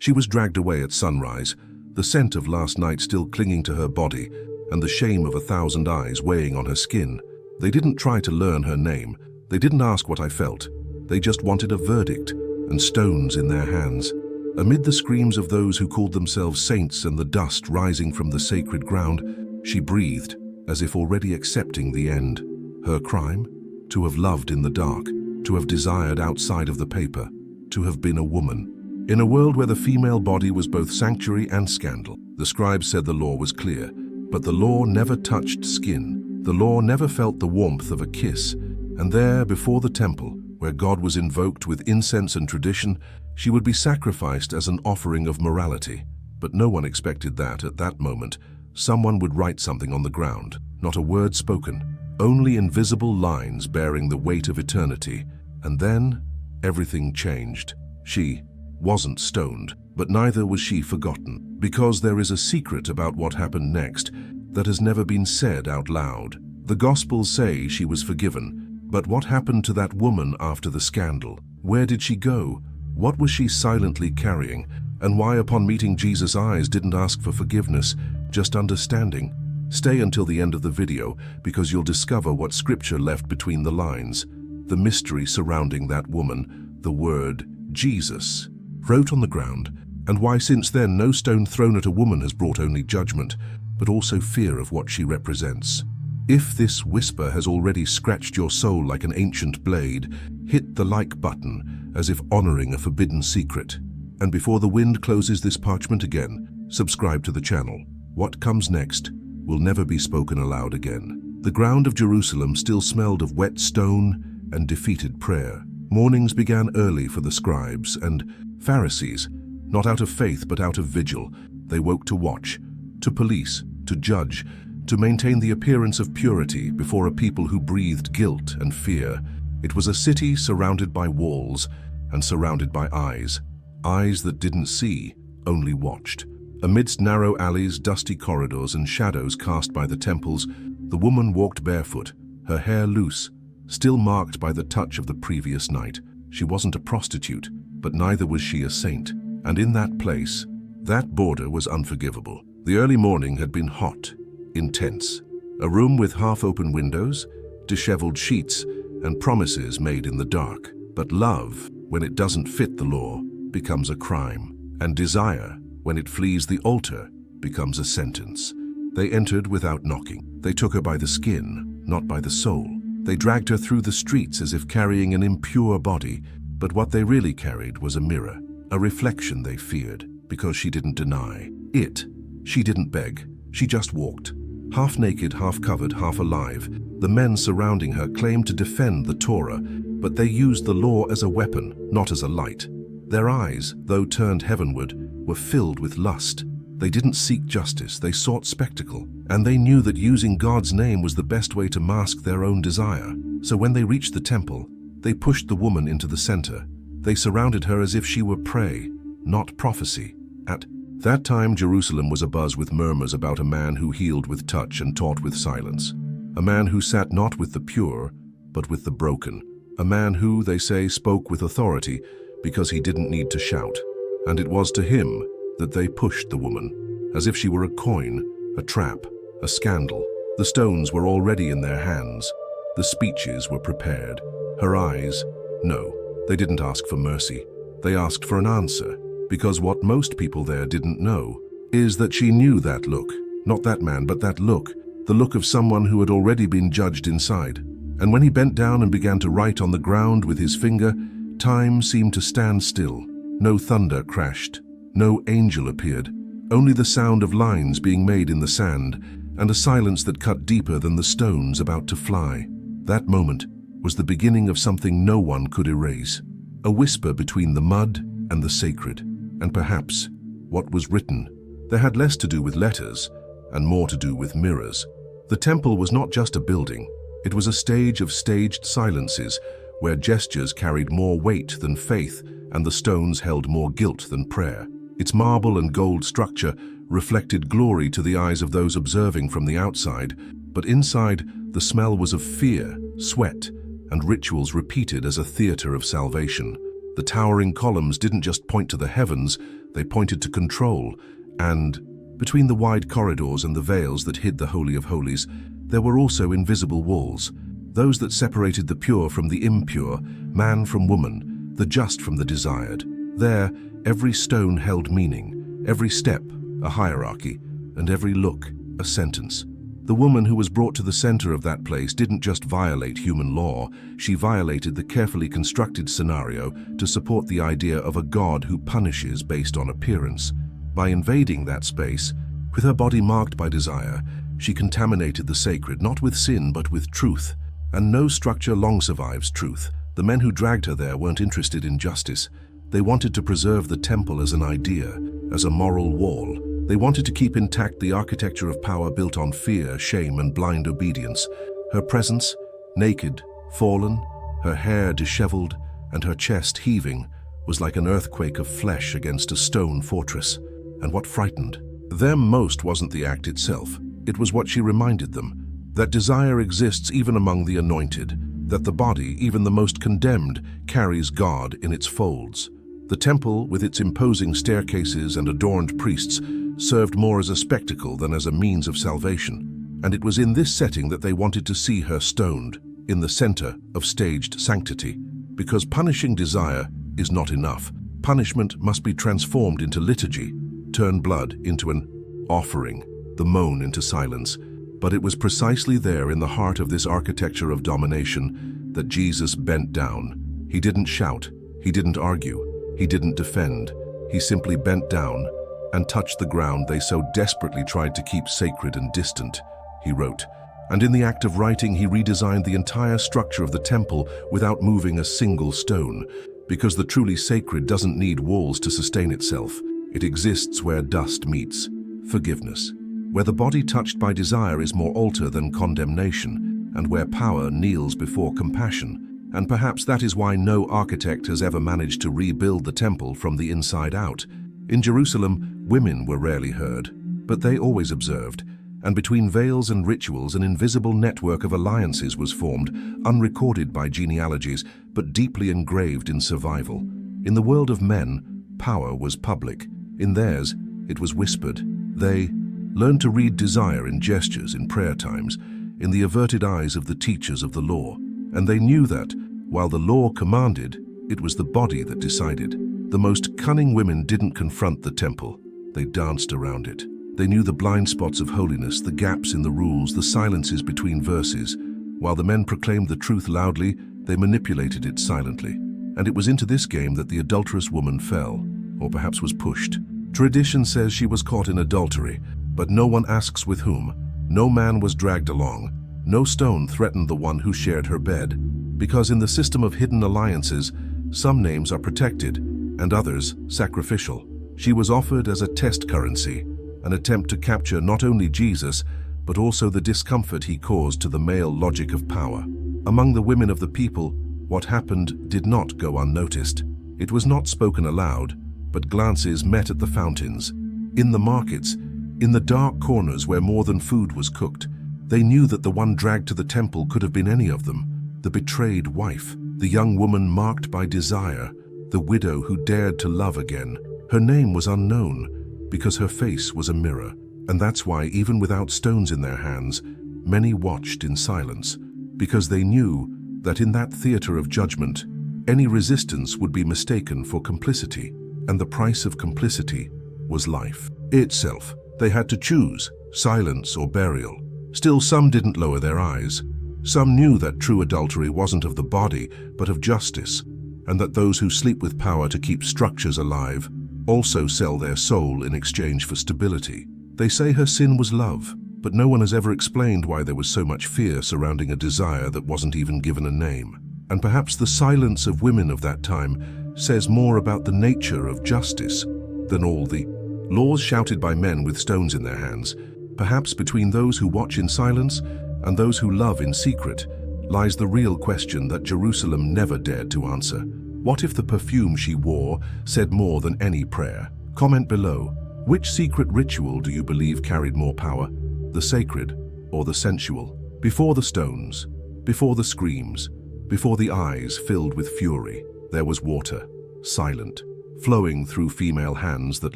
She was dragged away at sunrise, the scent of last night still clinging to her body and the shame of 1,000 eyes weighing on her skin. They didn't try to learn her name. They didn't ask what I felt. They just wanted a verdict and stones in their hands. Amid the screams of those who called themselves saints and the dust rising from the sacred ground, she breathed, as if already accepting the end. Her crime? To have loved in the dark, to have desired outside of the paper, to have been a woman. In a world where the female body was both sanctuary and scandal, the scribes said the law was clear, but the law never touched skin. The law never felt the warmth of a kiss. And there, before the temple, where God was invoked with incense and tradition, she would be sacrificed as an offering of morality. But no one expected that, at that moment, someone would write something on the ground, not a word spoken, only invisible lines bearing the weight of eternity. And then, everything changed. She wasn't stoned, but neither was she forgotten, because there is a secret about what happened next that has never been said out loud. The Gospels say she was forgiven, but what happened to that woman after the scandal? Where did she go? What was she silently carrying? And why, upon meeting Jesus' eyes, didn't ask for forgiveness, just understanding? Stay until the end of the video, because you'll discover what Scripture left between the lines, the mystery surrounding that woman, the word Jesus, wrote on the ground, and why since then no stone thrown at a woman has brought only judgment, but also fear of what she represents. If this whisper has already scratched your soul like an ancient blade, hit the like button as if honoring a forbidden secret. And before the wind closes this parchment again, subscribe to the channel. What comes next will never be spoken aloud again. The ground of Jerusalem still smelled of wet stone and defeated prayer. Mornings began early for the scribes and Pharisees, not out of faith but out of vigil. They woke to watch, to police, to judge, to maintain the appearance of purity before a people who breathed guilt and fear. It was a city surrounded by walls and surrounded by eyes. Eyes that didn't see, only watched. Amidst narrow alleys, dusty corridors, and shadows cast by the temples, the woman walked barefoot, her hair loose, still marked by the touch of the previous night. She wasn't a prostitute, but neither was she a saint. And in that place, that border was unforgivable. The early morning had been hot, intense. A room with half-open windows, disheveled sheets, and promises made in the dark. But love, when it doesn't fit the law, becomes a crime. And desire, when it flees the altar, becomes a sentence. They entered without knocking. They took her by the skin, not by the soul. They dragged her through the streets as if carrying an impure body, but what they really carried was a mirror, a reflection they feared, because she didn't deny it. She didn't beg. She just walked. Half naked, half covered, half alive. The men surrounding her claimed to defend the Torah, but they used the law as a weapon, not as a light. Their eyes, though turned heavenward, were filled with lust. They didn't seek justice, they sought spectacle, and they knew that using God's name was the best way to mask their own desire. So when they reached the temple, they pushed the woman into the center. They surrounded her as if she were prey, not prophecy. At that time, Jerusalem was abuzz with murmurs about a man who healed with touch and taught with silence. A man who sat not with the pure, but with the broken. A man who, they say, spoke with authority because he didn't need to shout. And it was to him that they pushed the woman, as if she were a coin, a trap, a scandal. The stones were already in their hands. The speeches were prepared. Her eyes, no, they didn't ask for mercy. They asked for an answer, because what most people there didn't know is that she knew that look, not that man, but that look, the look of someone who had already been judged inside. And when he bent down and began to write on the ground with his finger, time seemed to stand still. No thunder crashed. No angel appeared. Only the sound of lines being made in the sand, and a silence that cut deeper than the stones about to fly. That moment was the beginning of something no one could erase. A whisper between the mud and the sacred. And perhaps what was written there had less to do with letters and more to do with mirrors. The temple was not just a building. It was a stage of staged silences where gestures carried more weight than faith and the stones held more guilt than prayer. Its marble and gold structure reflected glory to the eyes of those observing from the outside, but inside the smell was of fear, sweat, and rituals repeated as a theater of salvation. The towering columns didn't just point to the heavens, they pointed to control. And between the wide corridors and the veils that hid the Holy of Holies, there were also invisible walls, those that separated the pure from the impure, man from woman, the just from the desired. There, every stone held meaning, every step a hierarchy, and every look a sentence. The woman who was brought to the center of that place didn't just violate human law, she violated the carefully constructed scenario to support the idea of a God who punishes based on appearance. By invading that space, with her body marked by desire, she contaminated the sacred not with sin but with truth. And no structure long survives truth. The men who dragged her there weren't interested in justice. They wanted to preserve the temple as an idea, as a moral wall. They wanted to keep intact the architecture of power built on fear, shame, and blind obedience. Her presence, naked, fallen, her hair disheveled, and her chest heaving, was like an earthquake of flesh against a stone fortress. And what frightened them most wasn't the act itself. It was what she reminded them. That desire exists even among the anointed, that the body, even the most condemned, carries God in its folds. The temple, with its imposing staircases and adorned priests, served more as a spectacle than as a means of salvation. And it was in this setting that they wanted to see her stoned, in the center of staged sanctity. Because punishing desire is not enough. Punishment must be transformed into liturgy, turn blood into an offering, the moan into silence. But it was precisely there in the heart of this architecture of domination that Jesus bent down. He didn't shout, he didn't argue, he didn't defend. He simply bent down and touched the ground they so desperately tried to keep sacred and distant, he wrote. And in the act of writing, he redesigned the entire structure of the temple without moving a single stone. Because the truly sacred doesn't need walls to sustain itself. It exists where dust meets forgiveness. Where the body touched by desire is more altar than condemnation, and where power kneels before compassion. And perhaps that is why no architect has ever managed to rebuild the temple from the inside out. In Jerusalem, women were rarely heard, but they always observed, and between veils and rituals an invisible network of alliances was formed, unrecorded by genealogies, but deeply engraved in survival. In the world of men, power was public. In theirs, it was whispered. They learned to read desire in gestures, in prayer times, in the averted eyes of the teachers of the law. And they knew that, while the law commanded, it was the body that decided. The most cunning women didn't confront the temple. They danced around it. They knew the blind spots of holiness, the gaps in the rules, the silences between verses. While the men proclaimed the truth loudly, they manipulated it silently. And it was into this game that the adulterous woman fell, or perhaps was pushed. Tradition says she was caught in adultery, but no one asks with whom. No man was dragged along. No stone threatened the one who shared her bed. Because in the system of hidden alliances, some names are protected, and others sacrificial. She was offered as a test currency, an attempt to capture not only Jesus, but also the discomfort he caused to the male logic of power. Among the women of the people, what happened did not go unnoticed. It was not spoken aloud, but glances met at the fountains, in the markets, in the dark corners where more than food was cooked. They knew that the one dragged to the temple could have been any of them, the betrayed wife, the young woman marked by desire, the widow who dared to love again. Her name was unknown, because her face was a mirror, and that's why, even without stones in their hands, many watched in silence, because they knew that in that theater of judgment, any resistance would be mistaken for complicity, and the price of complicity was life itself. They had to choose silence or burial. Still, some didn't lower their eyes. Some knew that true adultery wasn't of the body, but of justice, and that those who sleep with power to keep structures alive also sell their soul in exchange for stability. They say her sin was love, but no one has ever explained why there was so much fear surrounding a desire that wasn't even given a name. And perhaps the silence of women of that time says more about the nature of justice than all the laws shouted by men with stones in their hands. Perhaps between those who watch in silence and those who love in secret lies the real question that Jerusalem never dared to answer. What if the perfume she wore said more than any prayer? Comment below. Which secret ritual do you believe carried more power? The sacred or the sensual? Before the stones, before the screams, before the eyes filled with fury, there was water. silent, flowing through female hands that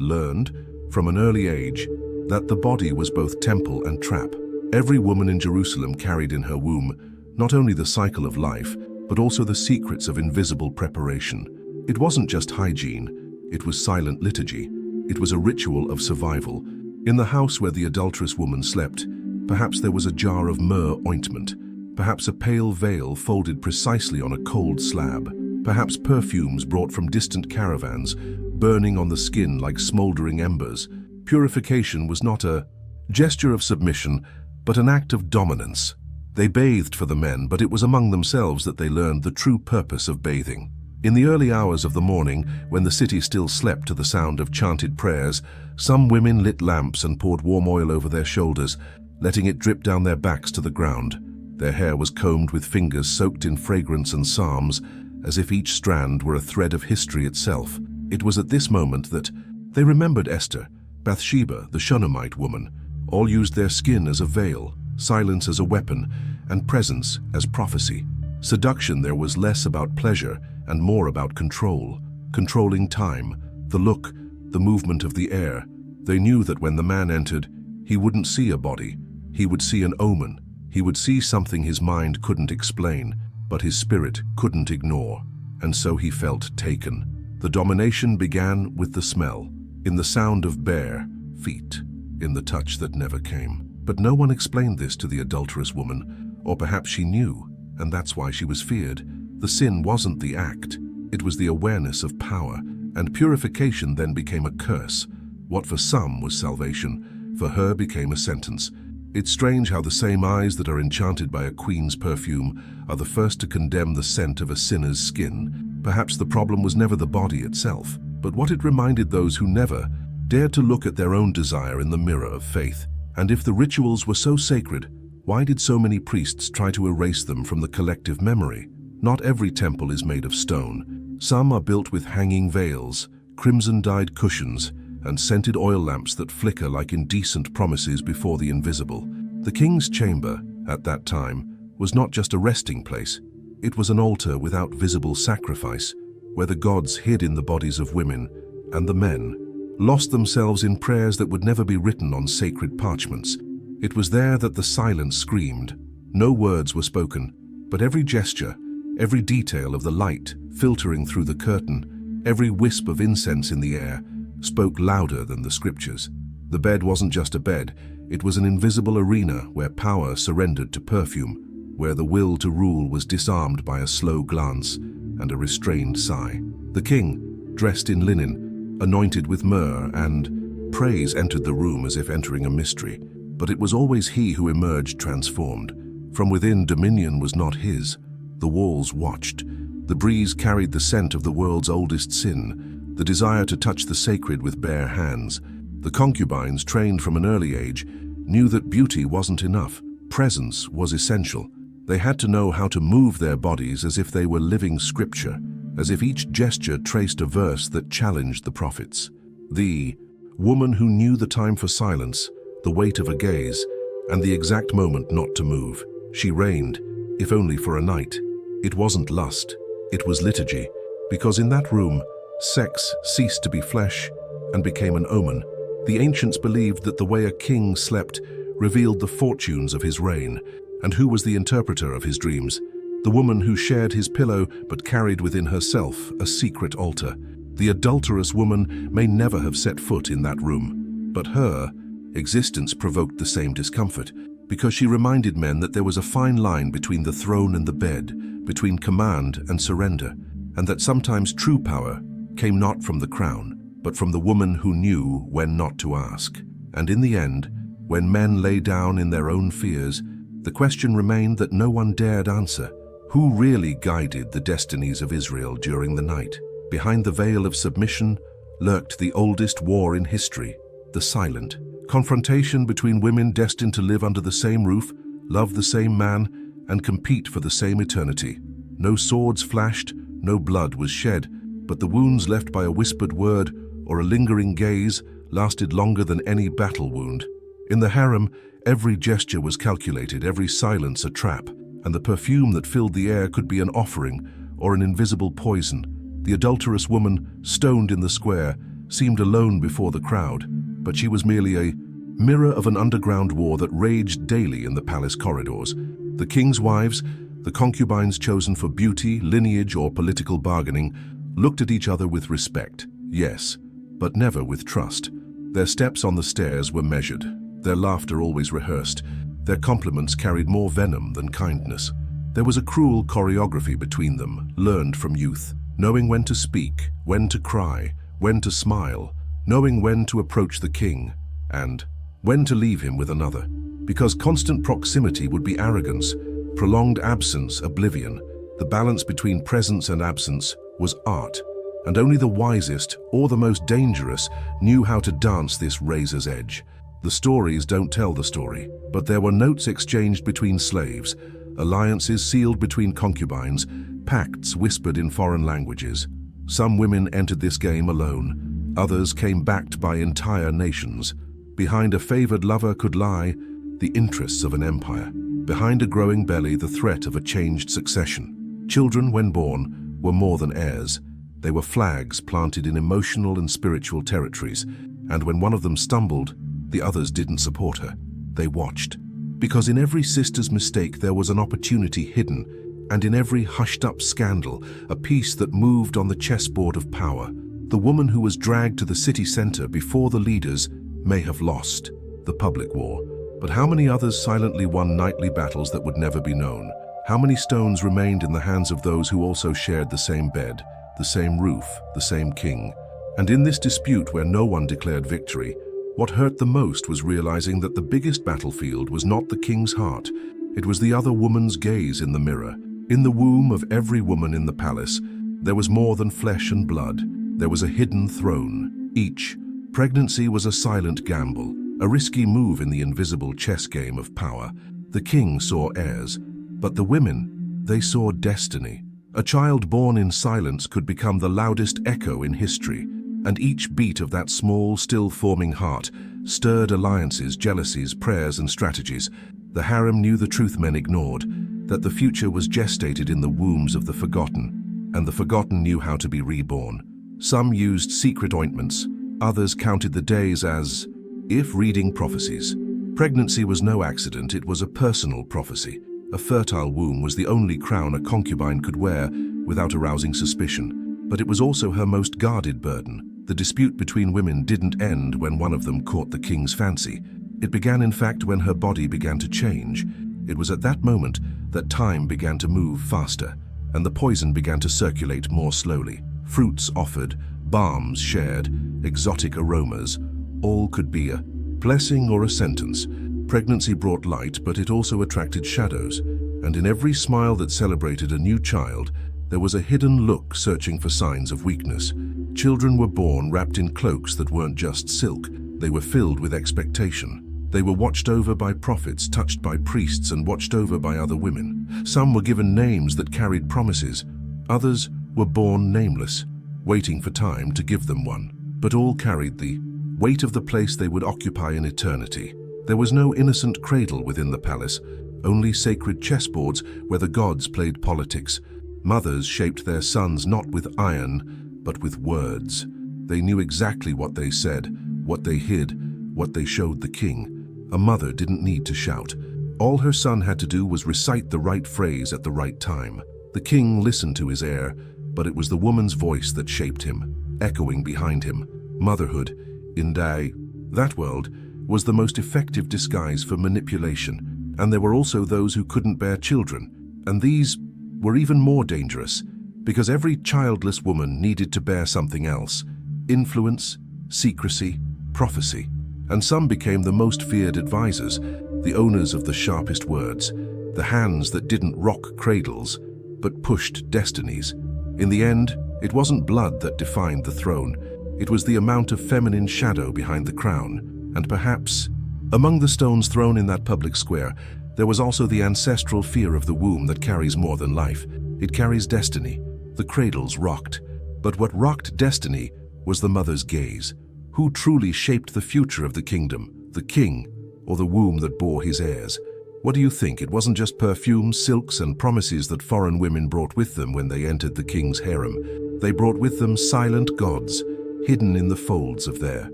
learned, from an early age, that the body was both temple and trap. Every woman in Jerusalem carried in her womb not only the cycle of life, but also the secrets of invisible preparation. It wasn't just hygiene, it was silent liturgy. It was a ritual of survival. In the house where the adulterous woman slept, perhaps there was a jar of myrrh ointment, perhaps a pale veil folded precisely on a cold slab, perhaps perfumes brought from distant caravans, burning on the skin like smoldering embers. Purification was not a gesture of submission, but an act of dominance. They bathed for the men, but it was among themselves that they learned the true purpose of bathing. In the early hours of the morning, when the city still slept to the sound of chanted prayers, some women lit lamps and poured warm oil over their shoulders, letting it drip down their backs to the ground. Their hair was combed with fingers soaked in fragrance and psalms, as if each strand were a thread of history itself. It was at this moment that they remembered Esther, Bathsheba, the Shunammite woman. All used their skin as a veil, silence as a weapon, and presence as prophecy. Seduction there was less about pleasure and more about control, controlling time, the look, the movement of the air. They knew that when the man entered, he wouldn't see a body, he would see an omen. He would see something his mind couldn't explain, but his spirit couldn't ignore. And so he felt taken. The domination began with the smell, in the sound of bare feet, in the touch that never came. But no one explained this to the adulterous woman, or perhaps she knew, and that's why she was feared. The sin wasn't the act, it was the awareness of power, and purification then became a curse. What for some was salvation, for her became a sentence. It's strange how the same eyes that are enchanted by a queen's perfume are the first to condemn the scent of a sinner's skin. Perhaps the problem was never the body itself, but what it reminded those who never dared to look at their own desire in the mirror of faith. And if the rituals were so sacred, why did so many priests try to erase them from the collective memory? Not every temple is made of stone. Some are built with hanging veils, crimson-dyed cushions, and scented oil lamps that flicker like indecent promises before the invisible. The king's chamber, at that time, was not just a resting place. It was an altar without visible sacrifice, where the gods hid in the bodies of women, and the men lost themselves in prayers that would never be written on sacred parchments. It was there that the silence screamed. No words were spoken, but every gesture, every detail of the light filtering through the curtain, every wisp of incense in the air, spoke louder than the scriptures. The bed wasn't just a bed, it was an invisible arena where power surrendered to perfume, where the will to rule was disarmed by a slow glance and a restrained sigh. The king, dressed in linen, anointed with myrrh and praise, entered the room as if entering a mystery. But it was always he who emerged transformed. From within, dominion was not his. The walls watched. The breeze carried the scent of the world's oldest sin, the desire to touch the sacred with bare hands. The concubines, trained from an early age, knew that beauty wasn't enough. Presence was essential. They had to know how to move their bodies as if they were living scripture, as if each gesture traced a verse that challenged the prophets. The woman who knew the time for silence, the weight of a gaze, and the exact moment not to move. She reigned, if only for a night. It wasn't lust, it was liturgy, because in that room, sex ceased to be flesh and became an omen. The ancients believed that the way a king slept revealed the fortunes of his reign, and who was the interpreter of his dreams? The woman who shared his pillow but carried within herself a secret altar. The adulterous woman may never have set foot in that room, but her existence provoked the same discomfort, because she reminded men that there was a fine line between the throne and the bed, between command and surrender, and that sometimes true power came not from the crown, but from the woman who knew when not to ask. And in the end, when men lay down in their own fears, the question remained that no one dared answer. Who really guided the destinies of Israel during the night? Behind the veil of submission lurked the oldest war in history, the silent confrontation between women destined to live under the same roof, love the same man, and compete for the same eternity. No swords flashed, no blood was shed, but the wounds left by a whispered word or a lingering gaze lasted longer than any battle wound. In the harem, every gesture was calculated, every silence a trap, and the perfume that filled the air could be an offering or an invisible poison. The adulterous woman, stoned in the square, seemed alone before the crowd, but she was merely a mirror of an underground war that raged daily in the palace corridors. The king's wives, the concubines chosen for beauty, lineage, or political bargaining, looked at each other with respect, yes, but never with trust. Their steps on the stairs were measured, their laughter always rehearsed, their compliments carried more venom than kindness. There was a cruel choreography between them, learned from youth, knowing when to speak, when to cry, when to smile, knowing when to approach the king, and when to leave him with another. Because constant proximity would be arrogance, prolonged absence oblivion. The balance between presence and absence was art, and only the wisest or the most dangerous knew how to dance this razor's edge. The stories don't tell the story, but there were notes exchanged between slaves, alliances sealed between concubines, pacts whispered in foreign languages. Some women entered this game alone, others came backed by entire nations. Behind a favored lover could lie the interests of an empire. Behind a growing belly, the threat of a changed succession. Children, when born, were more than heirs. They were flags planted in emotional and spiritual territories, and when one of them stumbled, the others didn't support her. They watched. Because in every sister's mistake there was an opportunity hidden, and in every hushed-up scandal, a piece that moved on the chessboard of power. The woman who was dragged to the city center before the leaders may have lost the public war. But how many others silently won nightly battles that would never be known? How many stones remained in the hands of those who also shared the same bed, the same roof, the same king? And in this dispute where no one declared victory, what hurt the most was realizing that the biggest battlefield was not the king's heart. It was the other woman's gaze in the mirror. In the womb of every woman in the palace, there was more than flesh and blood. There was a hidden throne. Each pregnancy was a silent gamble, a risky move in the invisible chess game of power. The king saw heirs, but the women, they saw destiny. A child born in silence could become the loudest echo in history, and each beat of that small, still-forming heart stirred alliances, jealousies, prayers, and strategies. The harem knew the truth men ignored, that the future was gestated in the wombs of the forgotten, and the forgotten knew how to be reborn. Some used secret ointments, others counted the days as if reading prophecies. Pregnancy was no accident, it was a personal prophecy. A fertile womb was the only crown a concubine could wear without arousing suspicion, but it was also her most guarded burden. The dispute between women didn't end when one of them caught the king's fancy. It began, in fact, when her body began to change. It was at that moment that time began to move faster, and the poison began to circulate more slowly. Fruits offered, balms shared, exotic aromas, all could be a blessing or a sentence. Pregnancy brought light, but it also attracted shadows, and in every smile that celebrated a new child, there was a hidden look searching for signs of weakness. Children were born wrapped in cloaks that weren't just silk, they were filled with expectation. They were watched over by prophets, touched by priests, and watched over by other women. Some were given names that carried promises. Others were born nameless, waiting for time to give them one. But all carried the weight of the place they would occupy in eternity. There was no innocent cradle within the palace, only sacred chessboards where the gods played politics. Mothers shaped their sons not with iron, but with words. They knew exactly what they said, what they hid, what they showed the king. A mother didn't need to shout. All her son had to do was recite the right phrase at the right time. The king listened to his heir, but it was the woman's voice that shaped him, echoing behind him. Motherhood, in that world, was the most effective disguise for manipulation, and there were also those who couldn't bear children, and these were even more dangerous, because every childless woman needed to bear something else: influence, secrecy, prophecy. And some became the most feared advisors, the owners of the sharpest words, the hands that didn't rock cradles, but pushed destinies. In the end, it wasn't blood that defined the throne, it was the amount of feminine shadow behind the crown. And perhaps, among the stones thrown in that public square, there was also the ancestral fear of the womb that carries more than life. It carries destiny. The cradles rocked. But what rocked destiny was the mother's gaze. Who truly shaped the future of the kingdom, the king, or the womb that bore his heirs? What do you think? It wasn't just perfumes, silks, and promises that foreign women brought with them when they entered the king's harem. They brought with them silent gods, hidden in the folds of their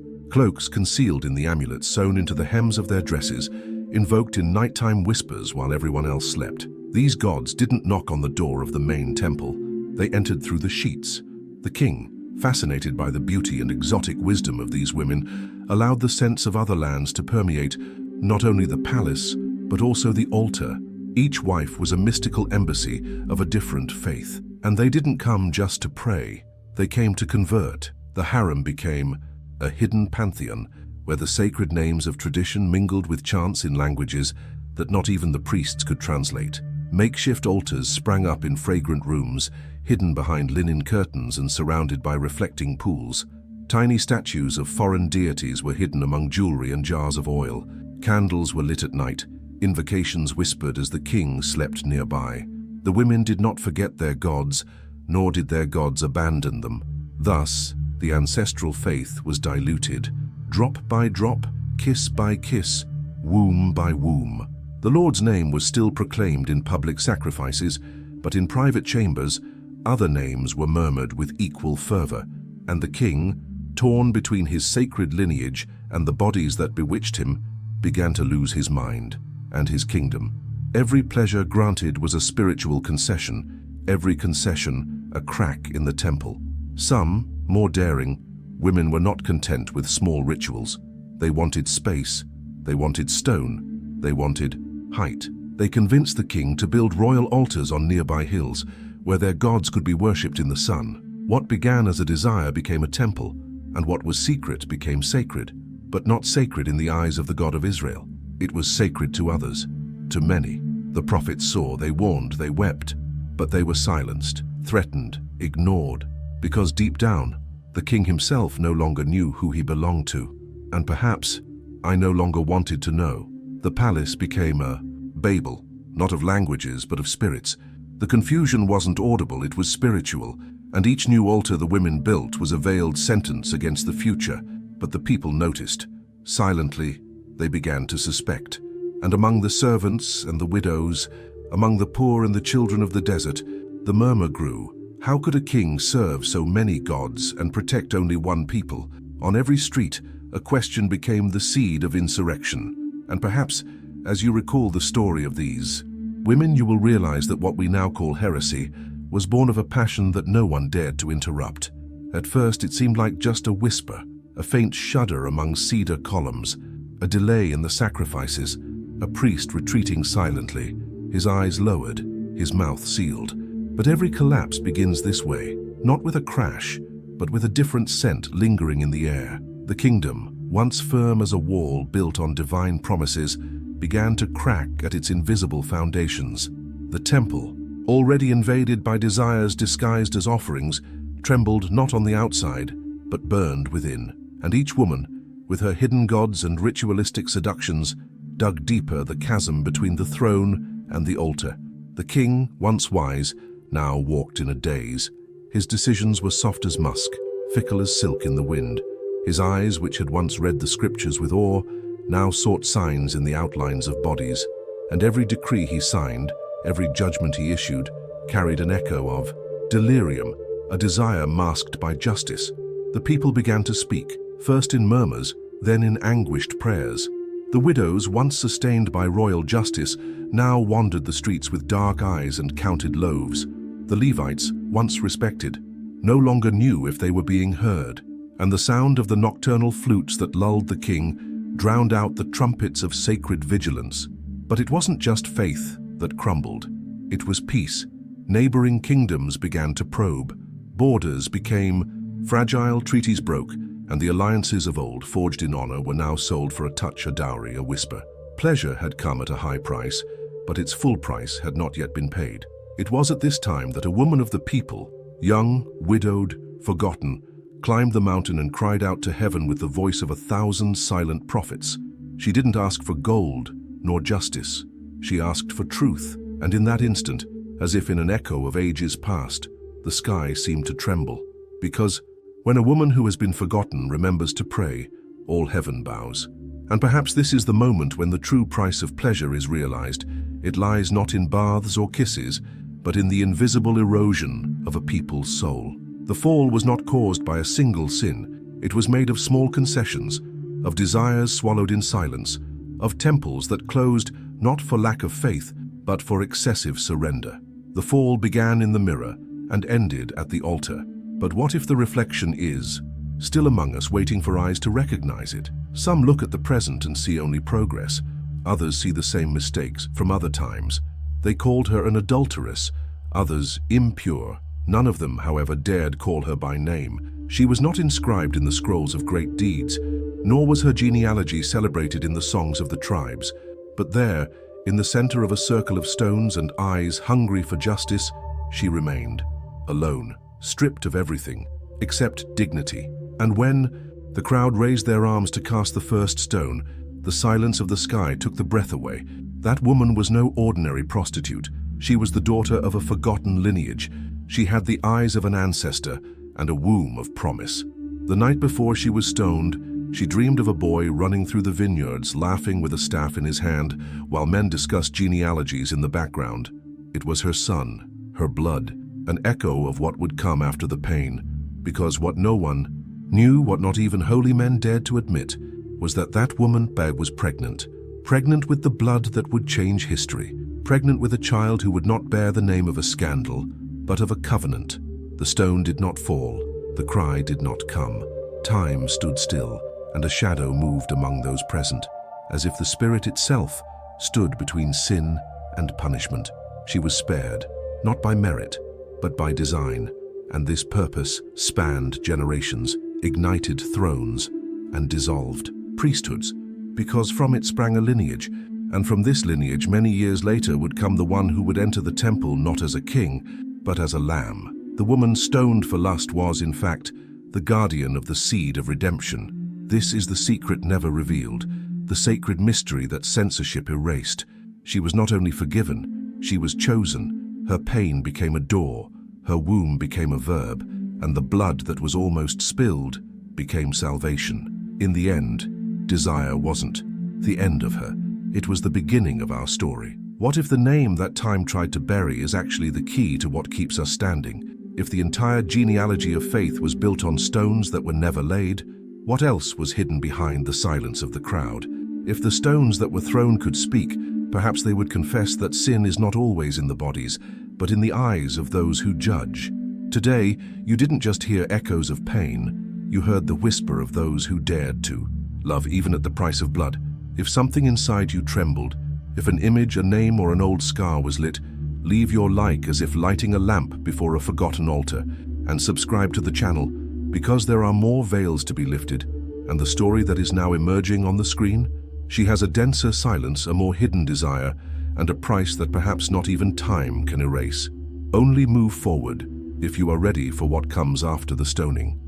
cloaks, concealed in the amulets sewn into the hems of their dresses, invoked in nighttime whispers while everyone else slept. These gods didn't knock on the door of the main temple. They entered through the sheets. The king, fascinated by the beauty and exotic wisdom of these women, allowed the sense of other lands to permeate not only the palace, but also the altar. Each wife was a mystical embassy of a different faith. And they didn't come just to pray. They came to convert. The harem became a hidden pantheon where the sacred names of tradition mingled with chants in languages that not even the priests could translate. Makeshift altars sprang up in fragrant rooms, hidden behind linen curtains and surrounded by reflecting pools. Tiny statues of foreign deities were hidden among jewelry and jars of oil. Candles were lit at night. Invocations whispered as the king slept nearby. The women did not forget their gods, nor did their gods abandon them. Thus, the ancestral faith was diluted, drop by drop, kiss by kiss, womb by womb. The Lord's name was still proclaimed in public sacrifices, but in private chambers, other names were murmured with equal fervor, and the king, torn between his sacred lineage and the bodies that bewitched him, began to lose his mind and his kingdom. Every pleasure granted was a spiritual concession, every concession a crack in the temple. Some, more daring, women were not content with small rituals. They wanted space, they wanted stone, they wanted height. They convinced the king to build royal altars on nearby hills, where their gods could be worshipped in the sun. What began as a desire became a temple, and what was secret became sacred, but not sacred in the eyes of the God of Israel. It was sacred to others, to many. The prophets saw, they warned, they wept, but they were silenced, threatened, ignored, because deep down, the king himself no longer knew who he belonged to. And perhaps, I no longer wanted to know. The palace became a Babel, not of languages, but of spirits. The confusion wasn't audible, it was spiritual, and each new altar the women built was a veiled sentence against the future. But the people noticed. Silently, they began to suspect. And among the servants and the widows, among the poor and the children of the desert, the murmur grew. How could a king serve so many gods and protect only one people? On every street, a question became the seed of insurrection. And perhaps, as you recall the story of these women, you will realize that what we now call heresy was born of a passion that no one dared to interrupt. At first, it seemed like just a whisper, a faint shudder among cedar columns, a delay in the sacrifices, a priest retreating silently, his eyes lowered, his mouth sealed. But every collapse begins this way, not with a crash, but with a different scent lingering in the air. The kingdom, once firm as a wall built on divine promises, began to crack at its invisible foundations. The temple, already invaded by desires disguised as offerings, trembled not on the outside, but burned within. And each woman, with her hidden gods and ritualistic seductions, dug deeper the chasm between the throne and the altar. The king, once wise, now walked in a daze. His decisions were soft as musk, fickle as silk in the wind. His eyes, which had once read the scriptures with awe, now sought signs in the outlines of bodies. And every decree he signed, every judgment he issued, carried an echo of delirium, a desire masked by justice. The people began to speak, first in murmurs, then in anguished prayers. The widows, once sustained by royal justice, now wandered the streets with dark eyes and counted loaves. The Levites, once respected, no longer knew if they were being heard, and the sound of the nocturnal flutes that lulled the king drowned out the trumpets of sacred vigilance. But it wasn't just faith that crumbled. It was peace. Neighboring kingdoms began to probe. Borders became fragile, treaties broke, and the alliances of old, forged in honor, were now sold for a touch, a dowry, a whisper. Pleasure had come at a high price, but its full price had not yet been paid. It was at this time that a woman of the people, young, widowed, forgotten, climbed the mountain and cried out to heaven with the voice of 1,000 silent prophets. She didn't ask for gold nor justice. She asked for truth, and in that instant, as if in an echo of ages past, the sky seemed to tremble. Because when a woman who has been forgotten remembers to pray, all heaven bows. And perhaps this is the moment when the true price of pleasure is realized. It lies not in baths or kisses, but in the invisible erosion of a people's soul. The fall was not caused by a single sin. It was made of small concessions, of desires swallowed in silence, of temples that closed not for lack of faith, but for excessive surrender. The fall began in the mirror and ended at the altar. But what if the reflection is still among us, waiting for eyes to recognize it? Some look at the present and see only progress. Others see the same mistakes from other times. They called her an adulteress, others impure. None of them, however, dared call her by name. She was not inscribed in the scrolls of great deeds, nor was her genealogy celebrated in the songs of the tribes. But there, in the center of a circle of stones and eyes hungry for justice, she remained, alone, stripped of everything, except dignity. And when the crowd raised their arms to cast the first stone, the silence of the sky took the breath away. That woman was no ordinary prostitute. She was the daughter of a forgotten lineage. She had the eyes of an ancestor and a womb of promise. The night before she was stoned, she dreamed of a boy running through the vineyards, laughing with a staff in his hand, while men discussed genealogies in the background. It was her son, her blood, an echo of what would come after the pain, because what no one knew, what not even holy men dared to admit, was that that woman was pregnant. Pregnant with the blood that would change history. Pregnant with a child who would not bear the name of a scandal, but of a covenant. The stone did not fall. The cry did not come. Time stood still, and a shadow moved among those present, as if the spirit itself stood between sin and punishment. She was spared, not by merit, but by design, and this purpose spanned generations, ignited thrones, and dissolved priesthoods, because from it sprang a lineage, and from this lineage many years later would come the one who would enter the temple not as a king, but as a lamb. The woman stoned for lust was, in fact, the guardian of the seed of redemption. This is the secret never revealed, the sacred mystery that censorship erased. She was not only forgiven, she was chosen. Her pain became a door, her womb became a verb, and the blood that was almost spilled became salvation. In the end, desire wasn't the end of her. It was the beginning of our story. What if the name that time tried to bury is actually the key to what keeps us standing? If the entire genealogy of faith was built on stones that were never laid, what else was hidden behind the silence of the crowd? If the stones that were thrown could speak, perhaps they would confess that sin is not always in the bodies, but in the eyes of those who judge. Today, you didn't just hear echoes of pain, you heard the whisper of those who dared to love even at the price of blood. If something inside you trembled, if an image, a name, or an old scar was lit, leave your like as if lighting a lamp before a forgotten altar, and subscribe to the channel, because there are more veils to be lifted, and the story that is now emerging on the screen, she has a denser silence, a more hidden desire, and a price that perhaps not even time can erase. Only move forward if you are ready for what comes after the stoning.